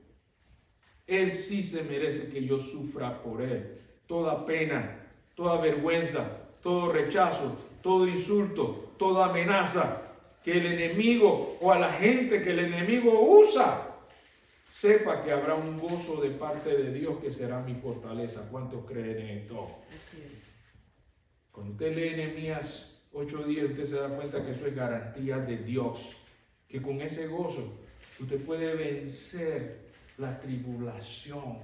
Él sí se merece que yo sufra por Él. Toda pena, toda vergüenza, todo rechazo, todo insulto, toda amenaza que el enemigo o a la gente que el enemigo usa, sepa que habrá un gozo de parte de Dios que será mi fortaleza. ¿Cuántos creen en esto? Así es. Cuando usted lee Nehemías 8:10, usted se da cuenta que eso es garantía de Dios. Que con ese gozo usted puede vencer la tribulación.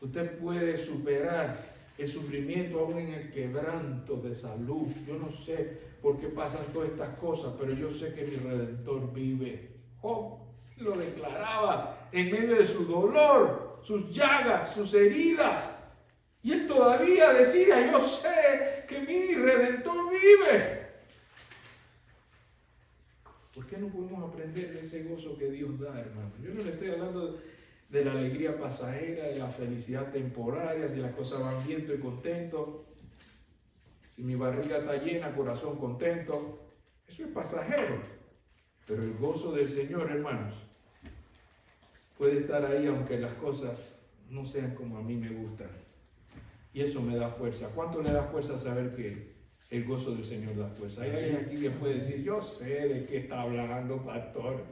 Usted puede superar el sufrimiento aún en el quebranto de salud. Yo no sé por qué pasan todas estas cosas, pero yo sé que mi Redentor vive. Job lo declaraba en medio de su dolor, sus llagas, sus heridas. Y él todavía decía, yo sé que mi Redentor vive. ¿Por qué no podemos aprender de ese gozo que Dios da, hermano? Yo no le estoy hablando de la alegría pasajera, de la felicidad temporaria, si las cosas van bien, estoy contento. Si mi barriga está llena, corazón contento. Eso es pasajero. Pero el gozo del Señor, hermanos, puede estar ahí aunque las cosas no sean como a mí me gustan. Y eso me da fuerza. ¿Cuánto le da fuerza saber que el gozo del Señor da fuerza? Hay alguien aquí que puede decir, yo sé de qué está hablando, pastor.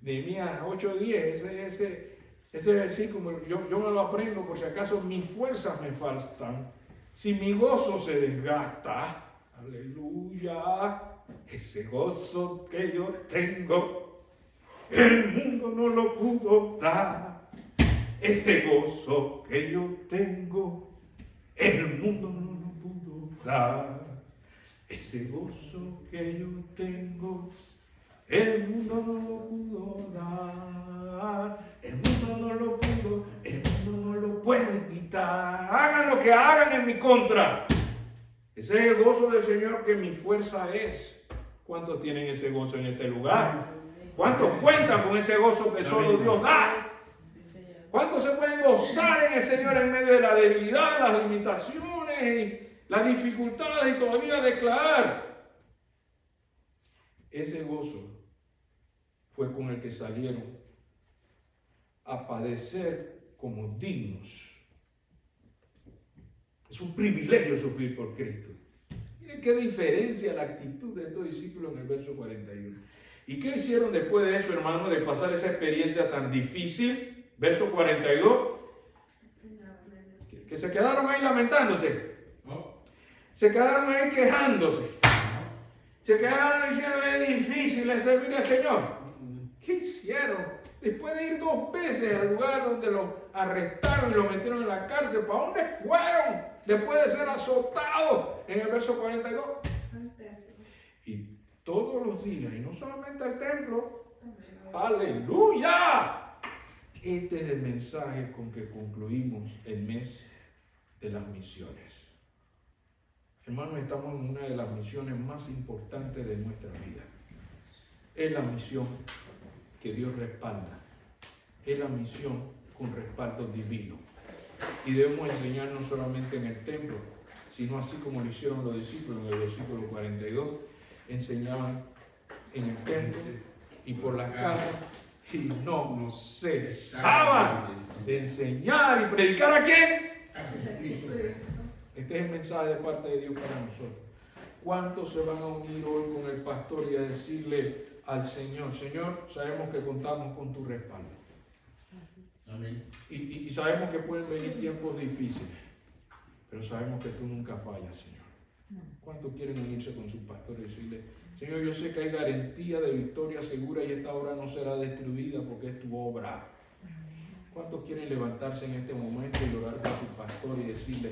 Nehemías 8:10, ese versículo, yo me lo aprendo por si acaso mis fuerzas me faltan. Si mi gozo se desgasta, aleluya, ese gozo que yo tengo, el mundo no lo pudo dar. Ese gozo que yo tengo, el mundo no lo pudo dar. Ese gozo que yo tengo, el mundo no lo pudo dar. El mundo no lo pudo, el mundo no lo puede quitar. Hagan lo que hagan en mi contra. Ese es el gozo del Señor que mi fuerza es. ¿Cuántos tienen ese gozo en este lugar? ¿Cuántos cuentan con ese gozo que solo Dios da? ¿Cuántos se pueden gozar en el Señor en medio de la debilidad, las limitaciones y las dificultades y todavía declarar? Ese gozo fue con el que salieron a padecer como dignos. Es un privilegio sufrir por Cristo. Miren qué diferencia la actitud de estos discípulos en el verso 41. ¿Y qué hicieron después de eso, hermano, de pasar esa experiencia tan difícil? Verso 42. Que se quedaron ahí lamentándose. Se quedaron ahí quejándose. Se quedaron diciendo, es difícil servir al Señor. ¿Qué hicieron? Después de ir 2 veces al lugar donde lo arrestaron y lo metieron en la cárcel, ¿para dónde fueron? Después de ser azotados en el verso 42. Y todos los días, y no solamente al templo, ¡aleluya! Este es el mensaje con que concluimos el mes de las misiones. Hermanos, estamos en una de las misiones más importantes de nuestra vida. Es la misión que Dios respalda. Es la misión con respaldo divino. Y debemos enseñar no solamente en el templo, sino así como lo hicieron los discípulos en el versículo 42. Enseñaban en el templo y por las casas y no cesaban de enseñar y predicar ¿a quién? Este es el mensaje de parte de Dios para nosotros. ¿Cuántos se van a unir hoy con el pastor y a decirle al Señor, Señor, sabemos que contamos con tu respaldo? Amén. Y sabemos que pueden venir tiempos difíciles, pero sabemos que tú nunca fallas, Señor. ¿Cuántos quieren unirse con su pastor y decirle, Señor, yo sé que hay garantía de victoria segura y esta obra no será destruida porque es tu obra? ¿Cuántos quieren levantarse en este momento y orar con su pastor y decirle: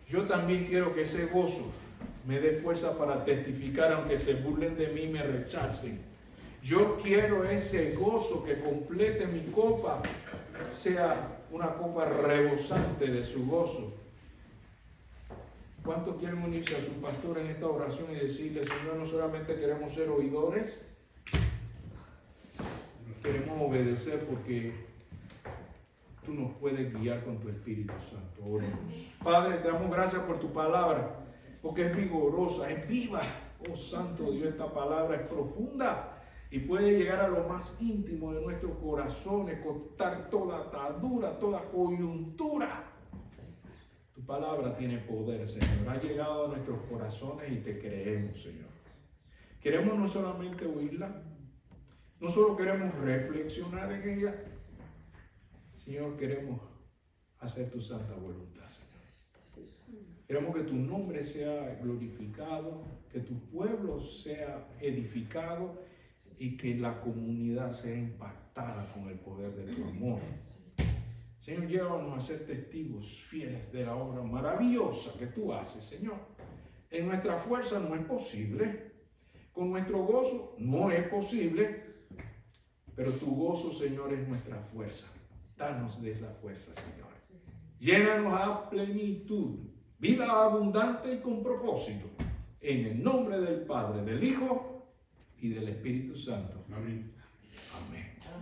yo también quiero que ese gozo me dé fuerza para testificar, aunque se burlen de mí y me rechacen? Yo quiero ese gozo que complete mi copa, sea una copa rebosante de su gozo. ¿Cuántos quieren unirse a su pastor en esta oración y decirle: Señor, no solamente queremos ser oidores, queremos obedecer, porque tú nos puedes guiar con tu Espíritu Santo? Oremos. Padre, te damos gracias por tu palabra, porque es vigorosa, es viva. Oh Santo Dios, esta palabra es profunda y puede llegar a lo más íntimo de nuestros corazones, cortar toda atadura, toda coyuntura. Tu palabra tiene poder, Señor. Ha llegado a nuestros corazones y te creemos, Señor. Queremos no solamente oírla, no solo queremos reflexionar en ella, Señor, queremos hacer tu santa voluntad, Señor. Queremos que tu nombre sea glorificado, que tu pueblo sea edificado y que la comunidad sea impactada con el poder de tu amor. Señor, llévanos a ser testigos fieles de la obra maravillosa que tú haces, Señor. En nuestra fuerza no es posible, con nuestro gozo no es posible, pero tu gozo, Señor, es nuestra fuerza. Danos de esa fuerza, Señor. Llénanos a plenitud, vida abundante y con propósito. En el nombre del Padre, del Hijo y del Espíritu Santo. Amén. Amén.